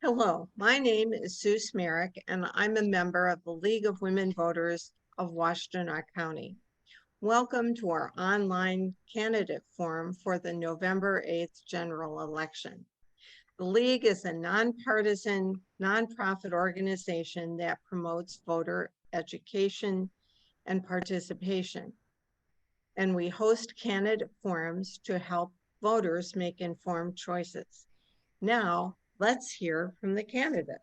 Hello, my name is Sue Smerick, and I'm a member of the League of Women Voters of Washtenaw County. Welcome to our online candidate forum for the November 8th general election. The League is a nonpartisan, nonprofit organization that promotes voter education and participation. And we host candidate forums to help voters make informed choices. Now, let's hear from the candidate.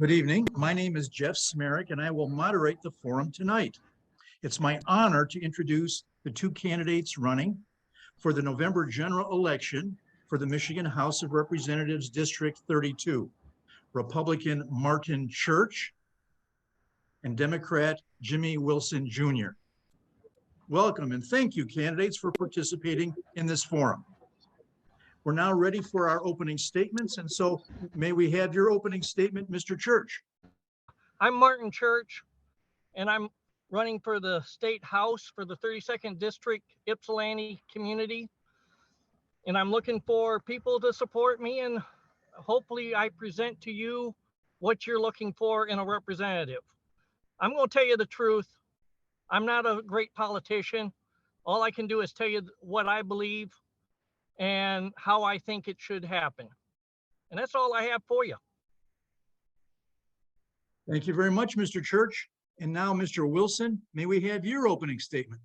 Good evening. My name is Jeff Smerick, and I will moderate the forum tonight. It's my honor to introduce the two candidates running for the November general election for the Michigan House of Representatives District 32, Republican Martin Church and Democrat Jimmie Wilson Jr. Welcome and thank you, candidates, for participating in this forum. We're now ready for our opening statements, and so may we have your opening statement, Mr. Church? I'm Martin Church, and I'm running for the state house for the 32nd district Ypsilanti community. And I'm looking for people to support me, and hopefully I present to you what you're looking for in a representative. I'm going to tell you the truth. I'm not a great politician. All I can do is tell you what I believe and how I think it should happen. And that's all I have for you. Thank you very much, Mr. Church. And now, Mr. Wilson, may we have your opening statement?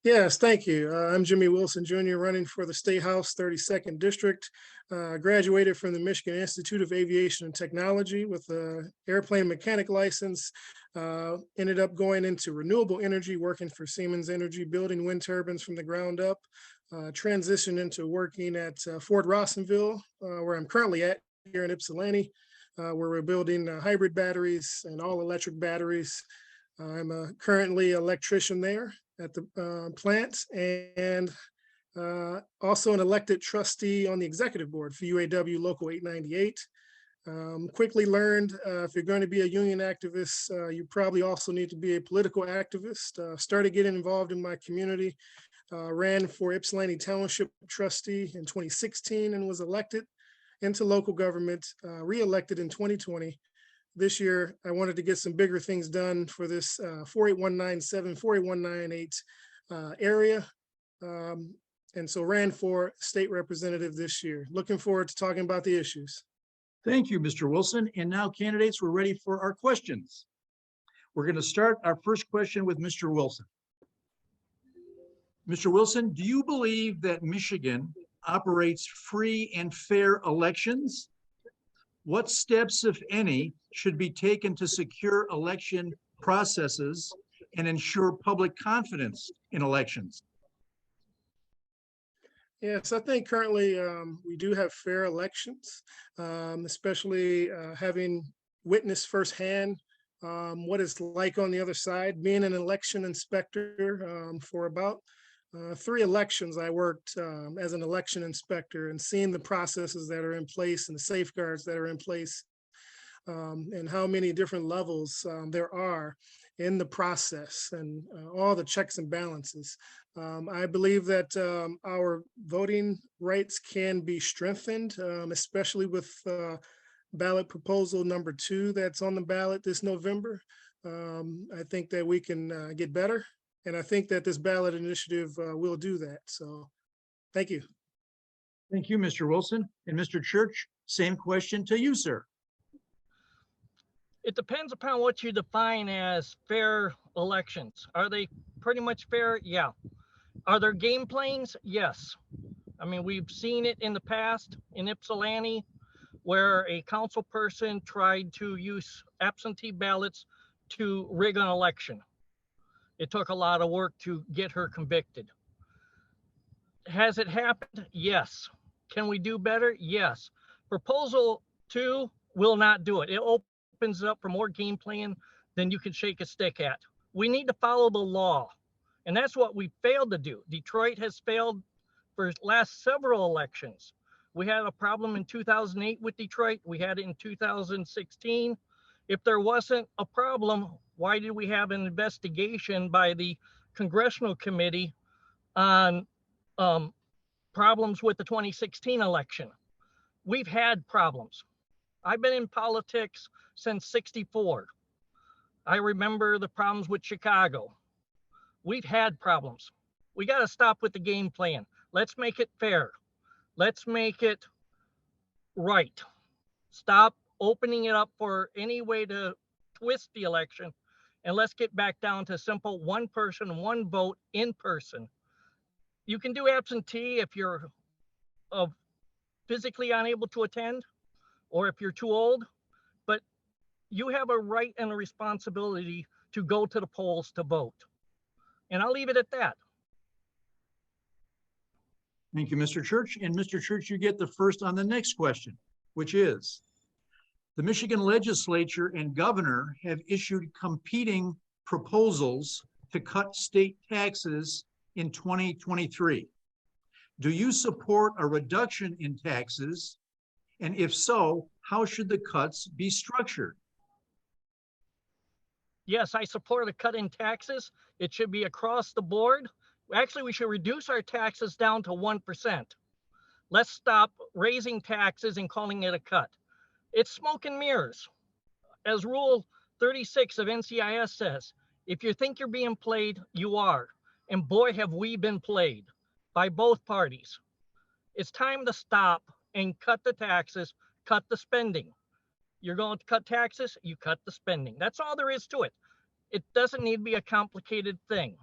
Yes, thank you. I'm Jimmie Wilson Jr., running for the State House 32nd District. Graduated from the Michigan Institute of Aviation and Technology with an airplane mechanic license. Ended up going into renewable energy, working for Siemens Energy, building wind turbines from the ground up. Transitioned into working at Fort Rossonville, where I'm currently at here in Ypsilanti, where we're building hybrid batteries and all electric batteries. I'm currently an electrician there at the plant, and also an elected trustee on the executive board for UAW Local 898. Quickly learned if you're going to be a union activist, you probably also need to be a political activist. Started getting involved in my community, ran for Ypsilanti Township trustee in 2016 and was elected into local government, re-elected in 2020. This year, I wanted to get some bigger things done for this 48197, 48198 area. And so ran for state representative this year. Looking forward to talking about the issues. Thank you, Mr. Wilson. And now, candidates, we're ready for our questions. We're going to start our first question with Mr. Wilson. Mr. Wilson, do you believe that Michigan operates free and fair elections? What steps, if any, should be taken to secure election processes and ensure public confidence in elections? Yes, I think currently we do have fair elections, especially having witnessed firsthand what it's like on the other side. Being an election inspector for about 3 elections, I worked as an election inspector and seeing the processes that are in place and the safeguards that are in place, and how many different levels there are in the process, and all the checks and balances. I believe that our voting rights can be strengthened, especially with ballot proposal number 2 that's on the ballot this November. I think that we can get better. And I think that this ballot initiative will do that. So thank you. Thank you, Mr. Wilson. And Mr. Church, same question to you, sir. It depends upon what you define as fair elections. Are they pretty much fair? Yeah. Are there game playings? Yes. I mean, we've seen it in the past in Ypsilanti where a council person tried to use absentee ballots to rig an election. It took a lot of work to get her convicted. Has it happened? Yes. Can we do better? Yes. Proposal 2 will not do it. It opens up for more game playing than you can shake a stick at. We need to follow the law. And that's what we failed to do. Detroit has failed for last several elections. We had a problem in 2008 with Detroit. We had it in 2016. If there wasn't a problem, why did we have an investigation by the Congressional Committee on problems with the 2016 election? We've had problems. I've been in politics since '64. I remember the problems with Chicago. We've had problems. We got to stop with the game plan. Let's make it fair. Let's make it right. Stop opening it up for any way to twist the election. And let's get back down to simple one person, one vote in person. You can do absentee if you're physically unable to attend or if you're too old, but you have a right and a responsibility to go to the polls to vote. And I'll leave it at that. Thank you, Mr. Church. And Mr. Church, you get the first on the next question, which is, the Michigan legislature and governor have issued competing proposals to cut state taxes in 2023. Do you support a reduction in taxes? And if so, how should the cuts be structured? Yes, I support a cut in taxes. It should be across the board. Actually, we should reduce our taxes down to 1%. Let's stop raising taxes and calling it a cut. It's smoke and mirrors. As Rule 36 of NCIS says, if you think you're being played, you are. And boy, have we been played by both parties. It's time to stop and cut the taxes, cut the spending. You're going to cut taxes, you cut the spending. That's all there is to it. It doesn't need to be a complicated thing.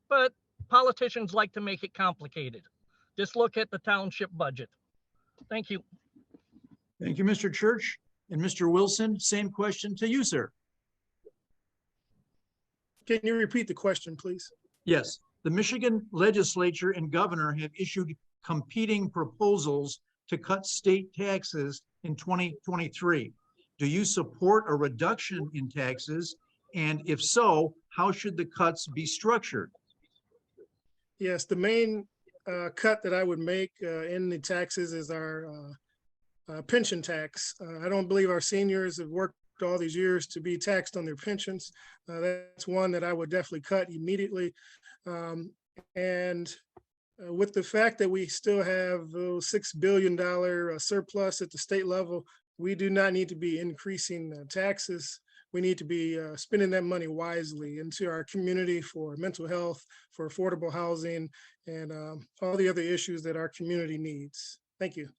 But politicians like to make it complicated. Just look at the township budget. Thank you. Thank you, Mr. Church. And Mr. Wilson, same question to you, sir. Can you repeat the question, please? Yes, the Michigan legislature and governor have issued competing proposals to cut state taxes in 2023. Do you support a reduction in taxes? And if so, how should the cuts be structured? Yes, the main cut that I would make in the taxes is our pension tax. I don't believe our seniors have worked all these years to be taxed on their pensions. That's one that I would definitely cut immediately. And with the fact that we still have those $6 billion surplus at the state level, we do not need to be increasing taxes. We need to be spending that money wisely into our community for mental health, for affordable housing, and all the other issues that our community needs. Thank you.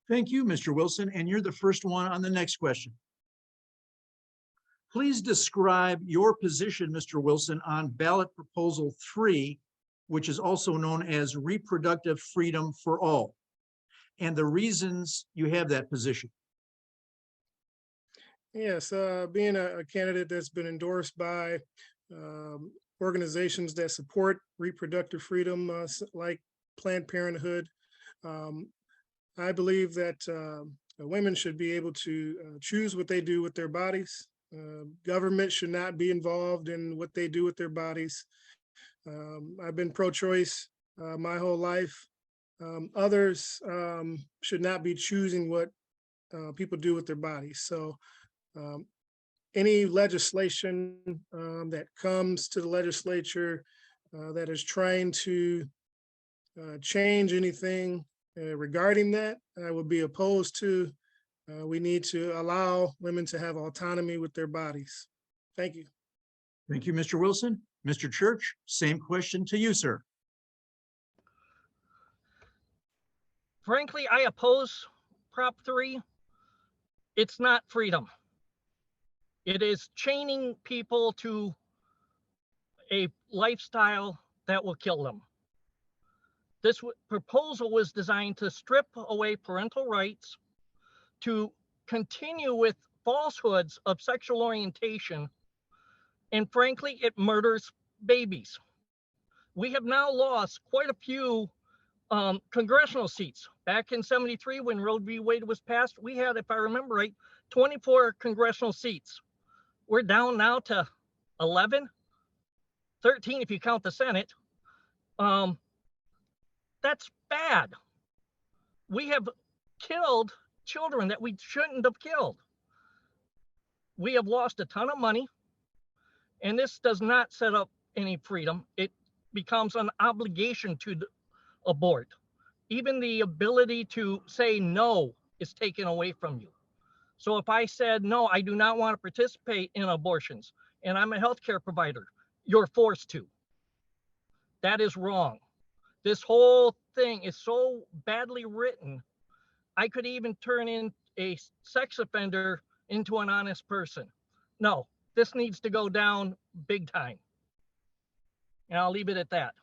Thank you, Mr. Wilson. And you're the first one on the next question. Please describe your position, Mr. Wilson, on ballot proposal 3, which is also known as reproductive freedom for all, and the reasons you have that position. Yes, being a candidate that's been endorsed by organizations that support reproductive freedom, like Planned Parenthood, I believe that women should be able to choose what they do with their bodies. Government should not be involved in what they do with their bodies. I've been pro-choice my whole life. Others should not be choosing what people do with their bodies. So any legislation that comes to the legislature that is trying to change anything regarding that, I would be opposed to. We need to allow women to have autonomy with their bodies. Thank you. Thank you, Mr. Wilson. Mr. Church, same question to you, sir. Frankly, I oppose Prop 3. It's not freedom. It is chaining people to a lifestyle that will kill them. This proposal was designed to strip away parental rights, to continue with falsehoods of sexual orientation, and frankly, it murders babies. We have now lost quite a few congressional seats. Back in '73, when Roe v. Wade was passed, we had, if I remember right, 24 congressional seats. We're down now to 11, 13 if you count the Senate. That's bad. We have killed children that we shouldn't have killed. We have lost a ton of money, and this does not set up any freedom. It becomes an obligation to abort. Even the ability to say no is taken away from you. So if I said, no, I do not want to participate in abortions, and I'm a healthcare provider, you're forced to. That is wrong. This whole thing is so badly written. I could even turn in a sex offender into an honest person. No, this needs to go down big time. And I'll leave it at that.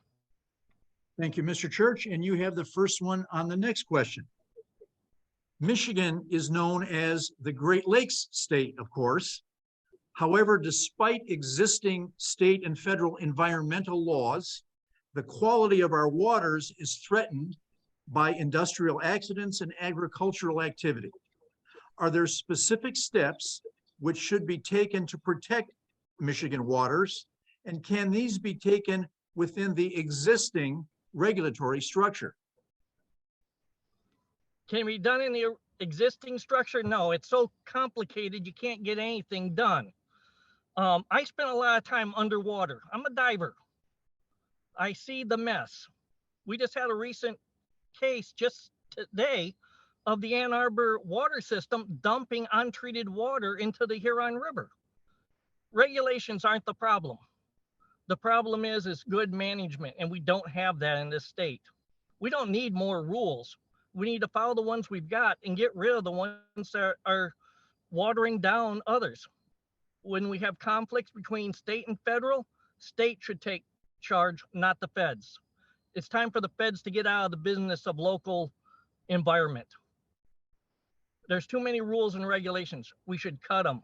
Thank you, Mr. Church. And you have the first one on the next question. Michigan is known as the Great Lakes state, of course. However, despite existing state and federal environmental laws, the quality of our waters is threatened by industrial accidents and agricultural activity. Are there specific steps which should be taken to protect Michigan waters? And can these be taken within the existing regulatory structure? Can it be done in the existing structure? No, it's so complicated, you can't get anything done. I spent a lot of time underwater. I'm a diver. I see the mess. We just had a recent case just today of the Ann Arbor water system dumping untreated water into the Huron River. Regulations aren't the problem. The problem is good management, and we don't have that in this state. We don't need more rules. We need to follow the ones we've got and get rid of the ones that are watering down others. When we have conflicts between state and federal, state should take charge, not the feds. It's time for the feds to get out of the business of local environment. There's too many rules and regulations. We should cut them.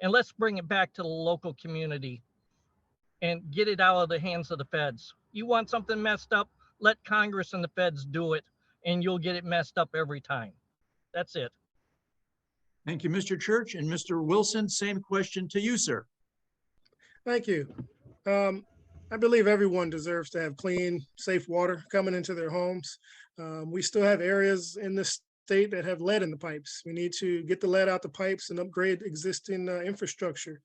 And let's bring it back to the local community and get it out of the hands of the feds. You want something messed up, let Congress and the feds do it, and you'll get it messed up every time. That's it. Thank you, Mr. Church. And Mr. Wilson, same question to you, sir. Thank you. I believe everyone deserves to have clean, safe water coming into their homes. We still have areas in this state that have lead in the pipes. We need to get the lead out the pipes and upgrade existing infrastructure.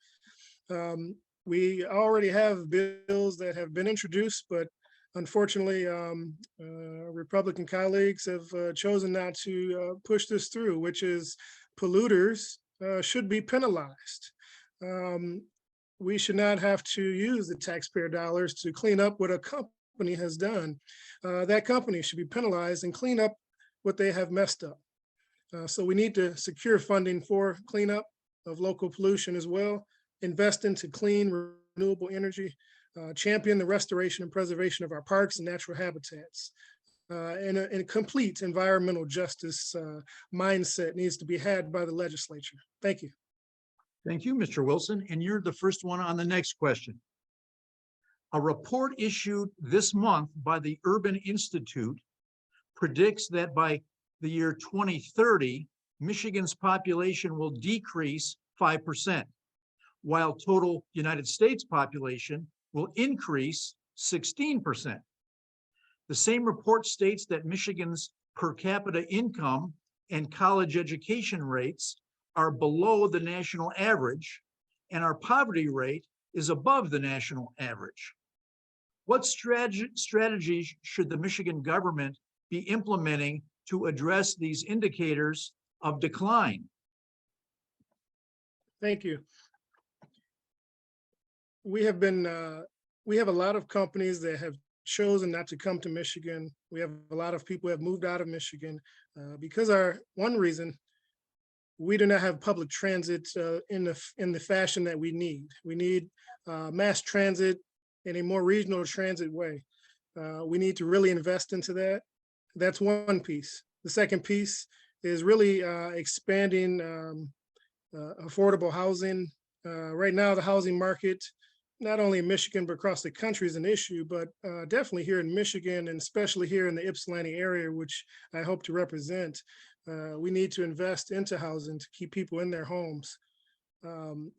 We already have bills that have been introduced, but unfortunately, Republican colleagues have chosen not to push this through, which is polluters should be penalized. We should not have to use the taxpayer dollars to clean up what a company has done. That company should be penalized and clean up what they have messed up. So we need to secure funding for cleanup of local pollution as well, invest into clean, renewable energy, champion the restoration and preservation of our parks and natural habitats. And a complete environmental justice mindset needs to be had by the legislature. Thank you. Thank you, Mr. Wilson. And you're the first one on the next question. A report issued this month by the Urban Institute predicts that by the year 2030, Michigan's population will decrease 5%, while total United States population will increase 16%. The same report states that Michigan's per capita income and college education rates are below the national average, and our poverty rate is above the national average. What strategies should the Michigan government be implementing to address these indicators of decline? Thank you. We have a lot of companies that have chosen not to come to Michigan. We have a lot of people who have moved out of Michigan because one reason, we do not have public transit in the fashion that we need. We need mass transit in a more regional transit way. We need to really invest into that. That's one piece. The second piece is really expanding affordable housing. Right now, the housing market, not only in Michigan, but across the country is an issue, but definitely here in Michigan, and especially here in the Ypsilanti area, which I hope to represent. We need to invest into housing to keep people in their homes.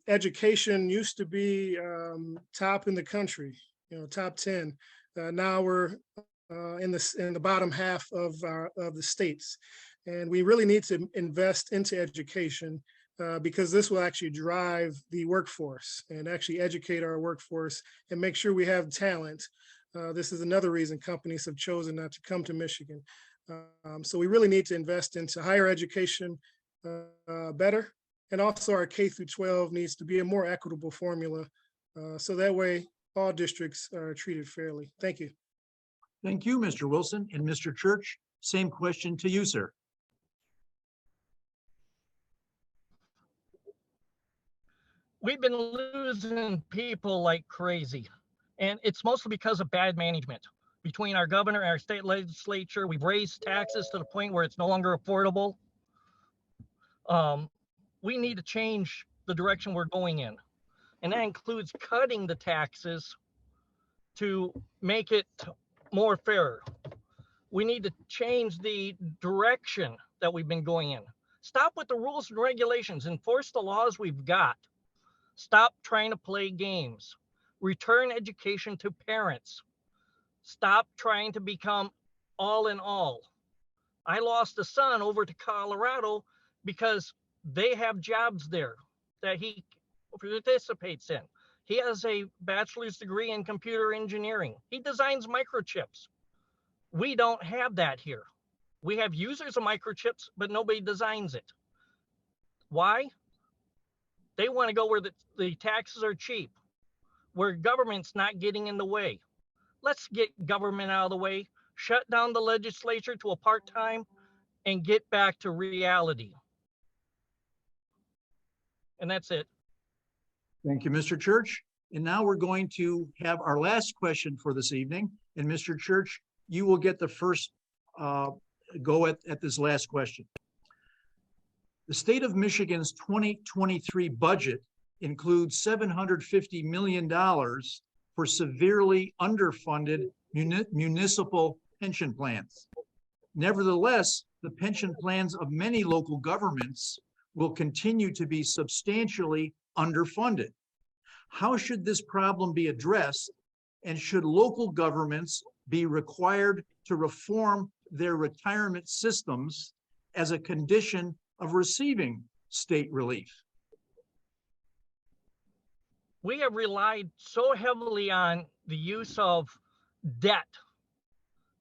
Education used to be top in the country, top 10. Now we're in the bottom half of the states, and we really need to invest into education. because this will actually drive the workforce and actually educate our workforce and make sure we have talent. This is another reason companies have chosen not to come to Michigan. So we really need to invest into higher education better. And also our K through 12 needs to be a more equitable formula. So that way all districts are treated fairly. Thank you. Thank you, Mr. Wilson. And Mr. Church, same question to you, sir. We've been losing people like crazy, and it's mostly because of bad management. Between our governor and our state legislature, we've raised taxes to the point where it's no longer affordable. We need to change the direction we're going in, and that includes cutting the taxes to make it more fair. We need to change the direction that we've been going in. Stop with the rules and regulations, enforce the laws we've got. Stop trying to play games. Return education to parents. Stop trying to become all in all. I lost a son over to Colorado because they have jobs there that he participates in. He has a bachelor's degree in computer engineering. He designs microchips. We don't have that here. We have users of microchips, but nobody designs it. Why? They want to go where the taxes are cheap, where government's not getting in the way. Let's get government out of the way, shut down the legislature to a part-time, and get back to reality. And that's it. Thank you, Mr. Church. And now we're going to have our last question for this evening. And Mr. Church, you will get the first go at this last question. The state of Michigan's 2023 budget includes $750 million for severely underfunded municipal pension plans. Nevertheless, the pension plans of many local governments will continue to be substantially underfunded. How should this problem be addressed, and should local governments be required to reform their retirement systems as a condition of receiving state relief? We have relied so heavily on the use of debt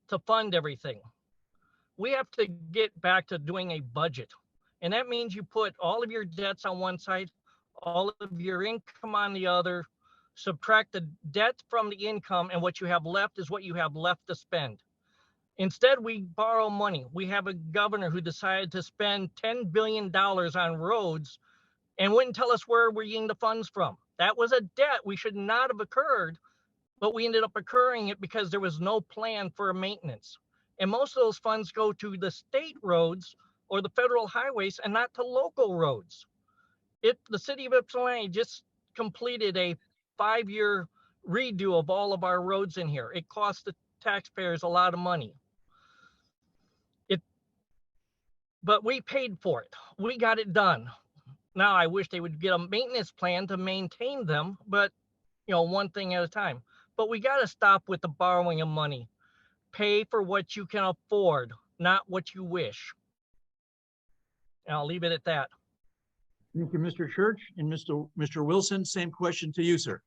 to fund everything. We have to get back to doing a budget. And that means you put all of your debts on one side, all of your income on the other, subtract the debt from the income, and what you have left is what you have left to spend. Instead, we borrow money. We have a governor who decided to spend $10 billion on roads and wouldn't tell us where we're getting the funds from. That was a debt we should not have occurred, but we ended up incurring it because there was no plan for maintenance. And most of those funds go to the state roads or the federal highways and not to local roads. The city of Ypsilanti just completed a 5-year redo of all of our roads in here. It cost the taxpayers a lot of money. But we paid for it. We got it done. Now I wish they would get a maintenance plan to maintain them, but one thing at a time. But we got to stop with the borrowing of money. Pay for what you can afford, not what you wish. And I'll leave it at that. Thank you, Mr. Church. And Mr. Wilson, same question to you, sir.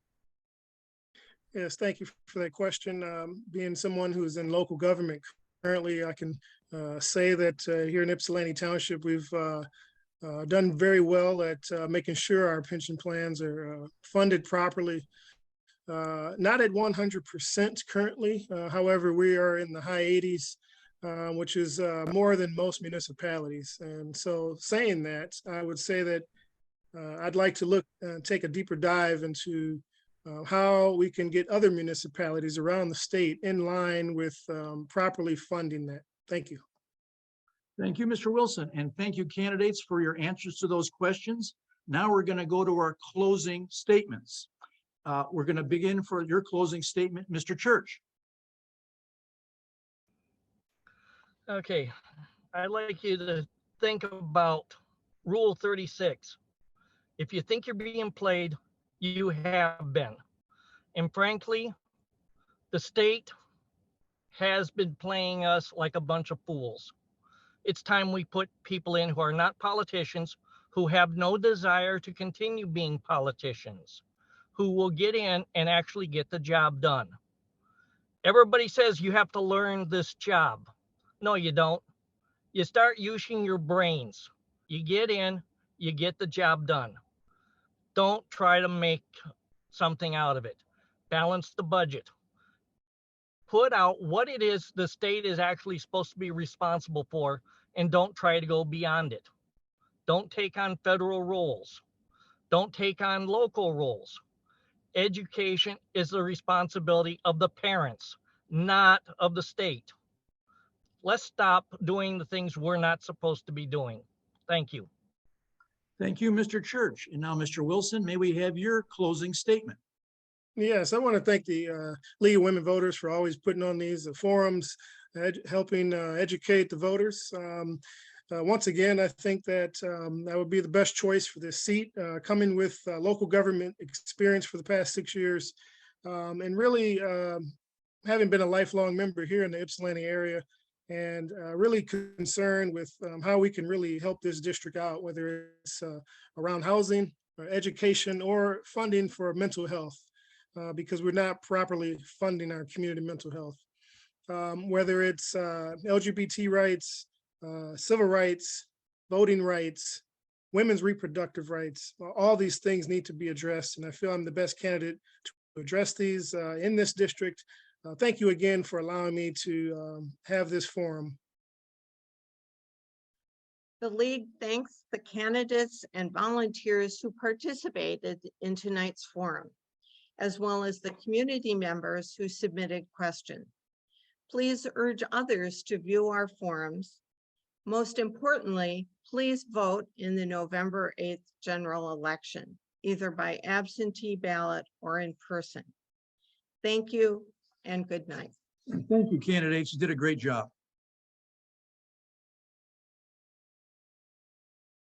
Yes, thank you for that question. Being someone who's in local government currently, I can say that here in Ypsilanti Township, we've done very well at making sure our pension plans are funded properly. Not at 100% currently. However, we are in the high 80s, which is more than most municipalities. And so saying that, I would say that I'd like to take a deeper dive into how we can get other municipalities around the state in line with properly funding that. Thank you. Thank you, Mr. Wilson, and thank you, candidates, for your answers to those questions. Now we're going to go to our closing statements. We're going to begin for your closing statement, Mr. Church. Okay, I'd like you to think about Rule 36. If you think you're being played, you have been. And frankly, the state has been playing us like a bunch of fools. It's time we put people in who are not politicians, who have no desire to continue being politicians, who will get in and actually get the job done. Everybody says you have to learn this job. No, you don't. You start using your brains. You get in, you get the job done. Don't try to make something out of it. Balance the budget. Put out what it is the state is actually supposed to be responsible for, and don't try to go beyond it. Don't take on federal roles. Don't take on local roles. Education is the responsibility of the parents, not of the state. Let's stop doing the things we're not supposed to be doing. Thank you. Thank you, Mr. Church. And now, Mr. Wilson, may we have your closing statement? Yes, I want to thank the League of Women Voters for always putting on these forums, helping educate the voters. Once again, I think that I would be the best choice for this seat, coming with local government experience for the past 6 years, and really having been a lifelong member here in the Ypsilanti area, and really concerned with how we can really help this district out, whether it's around housing, or education, or funding for mental health, because we're not properly funding our community mental health. Whether it's LGBT rights, civil rights, voting rights, women's reproductive rights, all these things need to be addressed. And I feel I'm the best candidate to address these in this district. Thank you again for allowing me to have this forum. The League thanks the candidates and volunteers who participated in tonight's forum, as well as the community members who submitted questions. Please urge others to view our forums. Most importantly, please vote in the November 8th general election, either by absentee ballot or in person. Thank you and good night. Thank you, candidates. You did a great job.